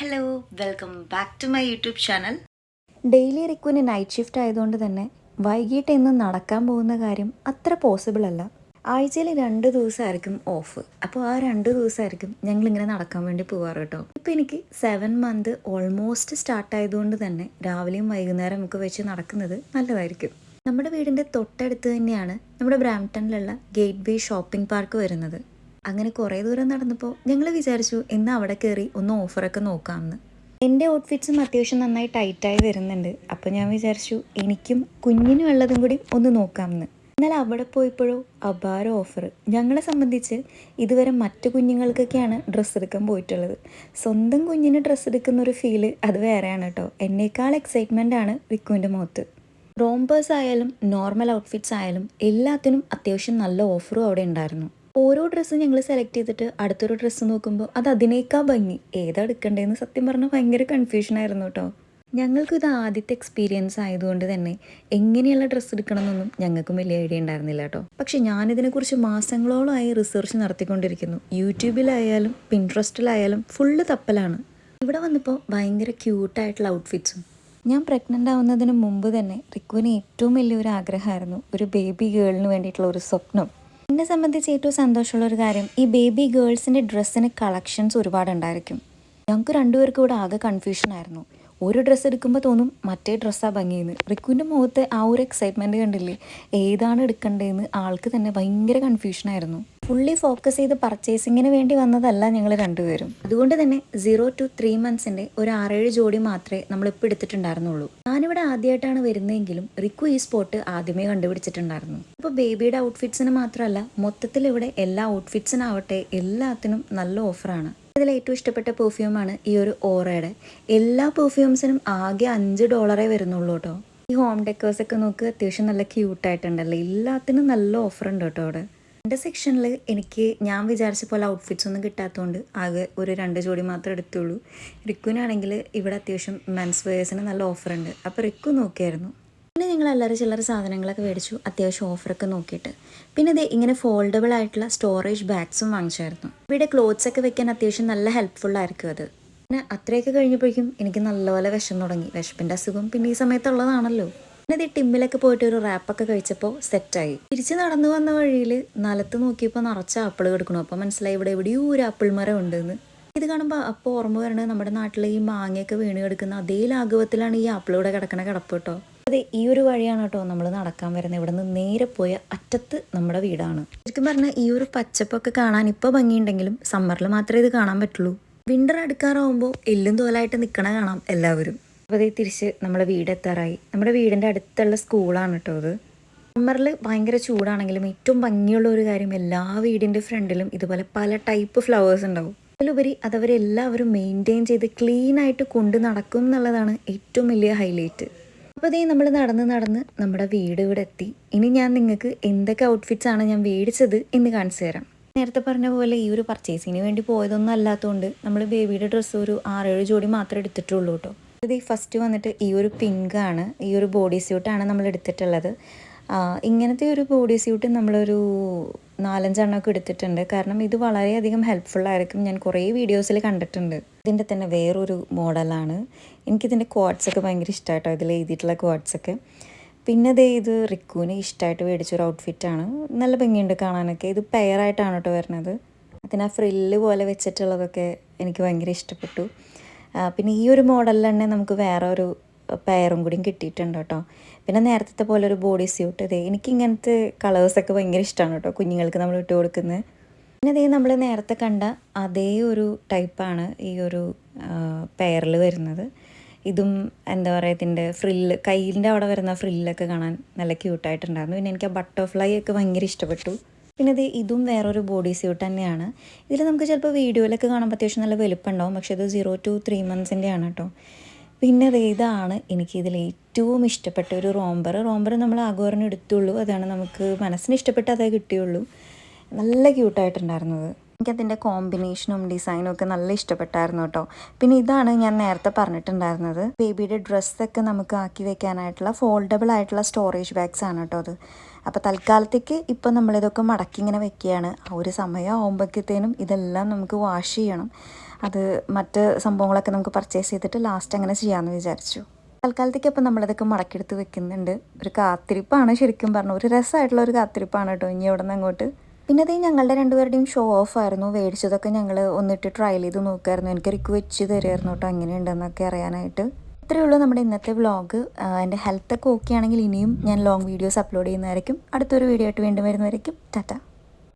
Hello welcome back to my YouTube channel. Daily റിക്കുവിന് night shift ആയതുകൊണ്ട് തന്നെ വൈകിട്ട് ഇന്ന് നടക്കാൻ പോകുന്ന കാര്യം അത്ര പോസിബിൾ അല്ല. ആഴ്ചയിൽ 2 ദിവസമായിരിക്കും ഓഫ്. അപ്പോൾ ആ 2 ദിവസമായിരിക്കും ഞങ്ങളിങ്ങനെ നടക്കാൻ വേണ്ടി പോകാറ് കേട്ടോ. ഇപ്പോൾ എനിക്ക് 7 മന്ത് ഓൾമോസ്റ്റ് സ്റ്റാർട്ട് ആയതുകൊണ്ട് തന്നെ രാവിലെയും വൈകുന്നേരം ഒക്കെ വെച്ച് നടക്കുന്നത് നല്ലതായിരിക്കും. നമ്മുടെ വീടിൻ്റെ തൊട്ടടുത്ത് തന്നെയാണ് നമ്മുടെ ബ്രാംപ്ടണിലുള്ള ഗേറ്റ് വേ ഷോപ്പിംഗ് പാർക്ക് വരുന്നത്. അങ്ങനെ കുറേ ദൂരം നടന്നപ്പോൾ ഞങ്ങൾ വിചാരിച്ചു ഇന്ന് അവിടെ കയറി ഒന്ന് ഓഫറൊക്കെ നോക്കാമെന്ന്. എൻ്റെ ഔട്ട്ഫിറ്റ്സും അത്യാവശ്യം നന്നായി ടൈറ്റായി വരുന്നുണ്ട്. അപ്പോൾ ഞാൻ വിചാരിച്ചു എനിക്കും കുഞ്ഞിനും ഉള്ളതും കൂടി ഒന്ന് നോക്കാമെന്ന്. എന്നാൽ അവിടെ പോയപ്പോഴോ അപാര ഓഫർ. ഞങ്ങളെ സംബന്ധിച്ച് ഇതുവരെ മറ്റു കുഞ്ഞുങ്ങൾക്കൊക്കെയാണ് ഡ്രസ്സ് എടുക്കാൻ പോയിട്ടുള്ളത്. സ്വന്തം കുഞ്ഞിന് ഡ്രസ്സ് എടുക്കുന്ന ഒരു ഫീല് അത് വേറെയാണ് കേട്ടോ. എന്നേക്കാൾ എക്സൈറ്റ്മെൻ്റ് ആണ് റിക്കുവിൻ്റെ മുഖത്ത്. റോംപേഴ്സ് ആയാലും നോർമൽ ഔട്ട്ഫിറ്റ്സ് ആയാലും എല്ലാത്തിനും അത്യാവശ്യം നല്ല ഓഫറും അവിടെ ഉണ്ടായിരുന്നു. ഓരോ ഡ്രസ്സും ഞങ്ങൾ സെലക്ട് ചെയ്തിട്ട് അടുത്തൊരു ഡ്രസ്സ് നോക്കുമ്പോൾ അത് അതിനേക്കാൾ ഭംഗി. ഏതാ എടുക്കേണ്ടതെന്ന് സത്യം പറഞ്ഞാൽ ഭയങ്കര കൺഫ്യൂഷനായിരുന്നു കേട്ടോ. ഞങ്ങൾക്കിത് ആദ്യത്തെ എക്സ്പീരിയൻസ് ആയതുകൊണ്ട് തന്നെ എങ്ങനെയുള്ള ഡ്രസ്സ് എടുക്കണമെന്നൊന്നും ഞങ്ങൾക്കും വലിയ ഐഡിയ ഉണ്ടായിരുന്നില്ല കേട്ടോ. പക്ഷെ ഞാനിതിനെക്കുറിച്ച് മാസങ്ങളോളമായി റിസർച്ച് നടത്തിക്കൊണ്ടിരിക്കുന്നു. യൂട്യൂബിലായാലും പിൻട്രസ്റ്റിലായാലും ഫുള്ള് തപ്പലാണ്. ഇവിടെ വന്നപ്പോൾ ഭയങ്കര ക്യൂട്ടായിട്ടുള്ള ഔട്ട്ഫിറ്റ്സും. ഞാൻ പ്രഗ്നൻ്റ് ആവുന്നതിന് മുമ്പ് തന്നെ റിക്കുവിന് ഏറ്റവും വലിയൊരു ആഗ്രഹമായിരുന്നു ഒരു ബേബി ഗേളിന് വേണ്ടിയിട്ടുള്ള ഒരു സ്വപ്നം. എന്നെ സംബന്ധിച്ച് ഏറ്റവും സന്തോഷമുള്ള ഒരു കാര്യം ഈ ബേബി ഗേൾസിൻ്റെ ഡ്രസ്സിന് കളക്ഷൻസ് ഒരുപാടുണ്ടായിരിക്കും. ഞങ്ങൾക്ക് രണ്ടുപേർക്കും ഇവിടെ ആകെ കൺഫ്യൂഷനായിരുന്നു. ഒരു ഡ്രസ്സ് എടുക്കുമ്പോൾ തോന്നും മറ്റേ ഡ്രസ്സാണ് ഭംഗിയെന്ന്. റിക്കുവിൻ്റെ മുഖത്ത് ആ ഒരു എക്സൈറ്റ്മെൻറ്റ് കണ്ടില്ലേ, ഏതാണ് എടുക്കേണ്ടതെന്ന് ആൾക്ക് തന്നെ ഭയങ്കര കൺഫ്യൂഷനായിരുന്നു. ഫുള്ളി ഫോക്കസ് ചെയ്ത് പർച്ചേസിങ്ങിന് വേണ്ടി വന്നതല്ല ഞങ്ങൾ രണ്ടുപേരും. അതുകൊണ്ട് തന്നെ 0 to 3 months ഒരു 6-7 ജോഡി മാത്രമേ നമ്മളിപ്പോൾ എടുത്തിട്ടുണ്ടായിരുന്നുള്ളൂ. ഞാനിവിടെ ആദ്യമായിട്ടാണ് വരുന്നതെങ്കിലും റിക്കു ഈ സ്പോട്ട് ആദ്യമേ കണ്ടുപിടിച്ചിട്ടുണ്ടായിരുന്നു. അപ്പോൾ ബേബിയുടെ ഔട്ട്ഫിറ്റ്സിന് മാത്രമല്ല, മൊത്തത്തിൽ ഇവിടെ എല്ലാ ഔട്ട്ഫിറ്റ്സിനാവട്ടെ എല്ലാത്തിനും നല്ല ഓഫറാണ്. ഇതിൽ ഏറ്റവും ഇഷ്ടപ്പെട്ട പെർഫ്യൂമാണ് ഈ ഒരു ഓറയുടെ. എല്ലാ പെർഫ്യൂംസിനും ആകെ $5 വരുന്നുള്ളൂ കേട്ടോ. ഈ ഹോം ഡെക്കേഴ്സൊക്കെ നോക്ക്, അത്യാവശ്യം നല്ല ക്യൂട്ടായിട്ടുണ്ടല്ലോ. എല്ലാത്തിനും നല്ല ഓഫർ ഉണ്ട് കേട്ടോ അവിടെ. എൻ്റെ സെക്ഷനിൽ ഞാൻ വിചാരിച്ച പോലെ ഔട്ട്ഫിറ്റ്സ് ഒന്നും കിട്ടാത്തതുകൊണ്ട് ആകെ ഒരു 2 ജോഡി മാത്രമേ എടുത്തുള്ളൂ. റിക്കുവിനാണെങ്കിൽ ഇവിടെ അത്യാവശ്യം മെൻസ് വെയേഴ്സിന് നല്ല ഓഫറുണ്ട്. അപ്പോൾ റിക്കു നോക്കിയായിരുന്നു. പിന്നെ ഞങ്ങൾ എല്ലാവരും ചില്ലറ സാധനങ്ങളൊക്കെ മേടിച്ചു അത്യാവശ്യം ഓഫറൊക്കെ നോക്കിയിട്ട്. പിന്നെ ഇത് ഇങ്ങനെ ഫോൾഡബിൾ ആയിട്ടുള്ള സ്റ്റോറേജ് ബാഗ്സും വാങ്ങിച്ചായിരുന്നു. ഇവിടെ ക്ലോത്ത്സ് ഒക്കെ വെക്കാൻ അത്യാവശ്യം നല്ല ഹെൽപ്ഫുള്ളായിരിക്കും അത്. പിന്നെ അത്രയൊക്കെ കഴിഞ്ഞപ്പോഴേക്കും എനിക്ക് നല്ലപോലെ വിഷം തുടങ്ങി. വിശപ്പിൻ്റെ അസുഖം പിന്നെ ഈ സമയത്തുള്ളതാണല്ലോ. പിന്നെ ഇത് ടിമ്മിലൊക്കെ പോയിട്ട് ഒരു റാപ്പൊക്കെ കഴിച്ചപ്പോൾ സെറ്റായി. തിരിച്ച് നടന്നു വന്ന വഴിയിൽ നിലത്ത് നോക്കിയപ്പോൾ നിറച്ച ആപ്പിൾ കിടക്കണം. അപ്പോൾ മനസ്സിലായി ഇവിടെ എവിടെയോ ഒരു ആപ്പിൾ മരം ഉണ്ടെന്ന്. ഇത് കാണുമ്പോൾ അപ്പോൾ ഓർമ്മ വരണത് നമ്മുടെ നാട്ടിലെ ഈ മാങ്ങയൊക്കെ വീണ് കിടക്കുന്ന അതേ ലാഘവത്തിലാണ് ഈ ആപ്പിൾ ഇവിടെ കിടക്കണ കിടപ്പ് കേട്ടോ. അതെ, ഈ ഒരു വഴിയാണ് കേട്ടോ നമ്മൾ നടക്കാൻ വരുന്നത്. ഇവിടെ നിന്ന് നേരെ പോയ അറ്റത്ത് നമ്മുടെ വീടാണ്. ശരിക്കും പറഞ്ഞാൽ ഈ ഒരു പച്ചപ്പൊക്കെ കാണാൻ ഇപ്പോൾ ഭംഗിയുണ്ടെങ്കിലും സമ്മറിൽ മാത്രമേ ഇത് കാണാൻ പറ്റുള്ളൂ. വിൻ്റർ അടുക്കാറാവുമ്പോൾ എല്ലും തോലായിട്ട് നിൽക്കണ കാണാം എല്ലാവരും. അപ്പോൾ അതേ തിരിച്ച് നമ്മുടെ വീടെത്താറായി. നമ്മുടെ വീടിൻ്റെ അടുത്തുള്ള സ്കൂളാണ് കേട്ടോ അത്. സമ്മറിൽ ഭയങ്കര ചൂടാണെങ്കിലും ഏറ്റവും ഭംഗിയുള്ള ഒരു കാര്യം എല്ലാ വീടിൻ്റെ ഫ്രണ്ടിലും ഇതുപോലെ പല ടൈപ്പ് ഫ്ലവേഴ്സ് ഉണ്ടാവും. അതിലുപരി അതവരെല്ലാവരും മെയിൻറ്റെയിൻ ചെയ്ത് ക്ലീനായിട്ട് കൊണ്ട് നടക്കും എന്നുള്ളതാണ് ഏറ്റവും വലിയ ഹൈലൈറ്റ്. അപ്പോൾ അതേ നമ്മൾ നടന്ന് നമ്മുടെ വീട് ഇവിടെ എത്തി. ഇനി ഞാൻ നിങ്ങൾക്ക് എന്തൊക്കെ ഔട്ട്ഫിറ്റ്സ് ആണ് ഞാൻ മേടിച്ചത് എന്ന് കാണിച്ചു തരാം. നേരത്തെ പറഞ്ഞ പോലെ ഈ ഒരു പർച്ചേസിന് വേണ്ടി പോയതൊന്നും അല്ലാത്തതുകൊണ്ട് നമ്മൾ ബേബിയുടെ ഡ്രസ്സ് ഒരു 6-7 ജോഡി മാത്രമേ എടുത്തിട്ടുള്ളൂ കേട്ടോ. ഇത് ഫസ്റ്റ് വന്നിട്ട് ഈ ഒരു പിങ്കാണ്. ഈ ഒരു ബോഡി സ്യൂട്ടാണ് നമ്മൾ എടുത്തിട്ടുള്ളത്. ഇങ്ങനത്തെ ഒരു ബോഡി സ്യൂട്ട് നമ്മളൊരു 4-5 എണ്ണമൊക്കെ എടുത്തിട്ടുണ്ട്. കാരണം ഇത് വളരെയധികം ഹെൽപ്ഫുള്ളായിരിക്കും. ഞാൻ കുറേ വീഡിയോസിൽ കണ്ടിട്ടുണ്ട്. ഇതിൻ്റെ തന്നെ വേറൊരു മോഡലാണ്. എനിക്കിതിൻ്റെ ക്വാഡ്സൊക്കെ ഭയങ്കര ഇഷ്ടമായിട്ടോ, ഇതിൽ എഴുതിയിട്ടുള്ള ക്വാഡ്സൊക്കെ. പിന്നെ ഇത് റിക്കുവിന് ഇഷ്ടമായിട്ട് മേടിച്ചൊരു ഔട്ട്ഫിറ്റാണ്. നല്ല ഭംഗിയുണ്ട് കാണാനൊക്കെ. ഇത് പെയറായിട്ടാണ് കേട്ടോ വരുന്നത്. അതിന് ആ ഫ്രില്ല് പോലെ വെച്ചിട്ടുള്ളതൊക്കെ എനിക്ക് ഭയങ്കര ഇഷ്ടപ്പെട്ടു. പിന്നെ ഈ ഒരു മോഡലിൽ തന്നെ നമുക്ക് വേറെ ഒരു പെയറും കൂടിയും കിട്ടിയിട്ടുണ്ട് കേട്ടോ. പിന്നെ നേരത്തെ പോലെ ഒരു ബോഡി സ്യൂട്ട്. എനിക്ക് ഇങ്ങനത്തെ കളേഴ്സൊക്കെ ഭയങ്കര ഇഷ്ടമാണ് കേട്ടോ, കുഞ്ഞുങ്ങൾക്ക് നമ്മൾ ഇട്ട് കൊടുക്കുന്നത്. പിന്നെ നമ്മൾ നേരത്തെ കണ്ട അതേ ഒരു ടൈപ്പാണ് ഈ ഒരു പെയറിൽ വരുന്നത്. ഇതും എന്താ പറയുക, ഇതിൻ്റെ ഫ്രില്ല് കയ്യിൻ്റെ അവിടെ വരുന്ന ഫ്രില്ലൊക്കെ കാണാൻ നല്ല ക്യൂട്ടായിട്ടുണ്ടായിരുന്നു. പിന്നെ എനിക്ക് ആ ബട്ടർഫ്ലൈ ഒക്കെ ഭയങ്കര ഇഷ്ടപ്പെട്ടു. പിന്നെ ഇതും വേറൊരു ബോഡി സ്യൂട്ട് തന്നെയാണ്. ഇതിൽ നമുക്ക് ചിലപ്പോൾ വീഡിയോയിലൊക്കെ കാണുമ്പോൾ അത്യാവശ്യം നല്ല വലുപ്പമുണ്ടാവും. പക്ഷേ ഇത് 0 to 3 months ആണ് കേട്ടോ. പിന്നെ ഇതാണ് എനിക്കിതിൽ ഏറ്റവും ഇഷ്ടപ്പെട്ട ഒരു റോംബർ നമ്മൾ ആഗോറിന് എടുത്തുള്ളൂ. അതാണ് നമുക്ക് മനസ്സിന് ഇഷ്ടപ്പെട്ട അതേ കിട്ടിയുള്ളൂ. നല്ല ക്യൂട്ടായിട്ടുണ്ടായിരുന്നത്. എനിക്കതിൻ്റെ കോമ്പിനേഷനും ഡിസൈനും ഒക്കെ നല്ല ഇഷ്ടപ്പെട്ടായിരുന്നു കേട്ടോ. പിന്നെ ഇതാണ് ഞാൻ നേരത്തെ പറഞ്ഞിട്ടുണ്ടായിരുന്നത്, ബേബിയുടെ ഡ്രസ്സൊക്കെ നമുക്ക് ആക്കി വെക്കാനായിട്ടുള്ള ഫോൾഡബിൾ ആയിട്ടുള്ള സ്റ്റോറേജ് ബാഗ്സ് ആണ് കേട്ടോ അത്. അപ്പോൾ തൽക്കാലത്തേക്ക് ഇപ്പം നമ്മളിതൊക്കെ മടക്കി ഇങ്ങനെ വെക്കുകയാണ്. ആ ഒരു സമയം ആകുമ്പോഴത്തേനും ഇതെല്ലാം നമുക്ക് വാഷ് ചെയ്യണം. അത് മറ്റ് സംഭവങ്ങളൊക്കെ നമുക്ക് പർച്ചേസ് ചെയ്തിട്ട് ലാസ്റ്റ് അങ്ങനെ ചെയ്യാമെന്ന് വിചാരിച്ചു. തൽക്കാലത്തേക്ക് അപ്പോൾ നമ്മളതൊക്കെ മടക്കിയെടുത്ത് വെക്കുന്നുണ്ട്. ഒരു കാത്തിരിപ്പാണ് ശരിക്കും പറഞ്ഞാൽ, ഒരു രസമായിട്ടുള്ള ഒരു കാത്തിരിപ്പാണ് കേട്ടോ ഇനി അവിടെ നിന്ന് അങ്ങോട്ട്. പിന്നെ അത് ഞങ്ങളുടെ രണ്ടുപേരുടെയും ഷോ ഓഫ് ആയിരുന്നു. മേടിച്ചതൊക്കെ ഞങ്ങൾ ഒന്നിട്ട് ട്രയൽ ചെയ്ത് നോക്കുമായിരുന്നു. എനിക്ക് റിക്ക് വെച്ച് തരുമായിരുന്നു കേട്ടോ എങ്ങനെയുണ്ടെന്നൊക്കെ അറിയാനായിട്ട്. ഇത്രയേ ഉള്ളൂ നമ്മുടെ ഇന്നത്തെ വ്ളോഗ്. എൻ്റെ ഹെൽത്തൊക്കെ ഓക്കെ ആണെങ്കിൽ ഇനിയും ഞാൻ ലോങ് വീഡിയോസ് അപ്ലോഡ് ചെയ്യുന്നതായിരിക്കും. അടുത്തൊരു വീഡിയോ ആയിട്ട് വീണ്ടും വരുന്നതായിരിക്കും. ടാറ്റ.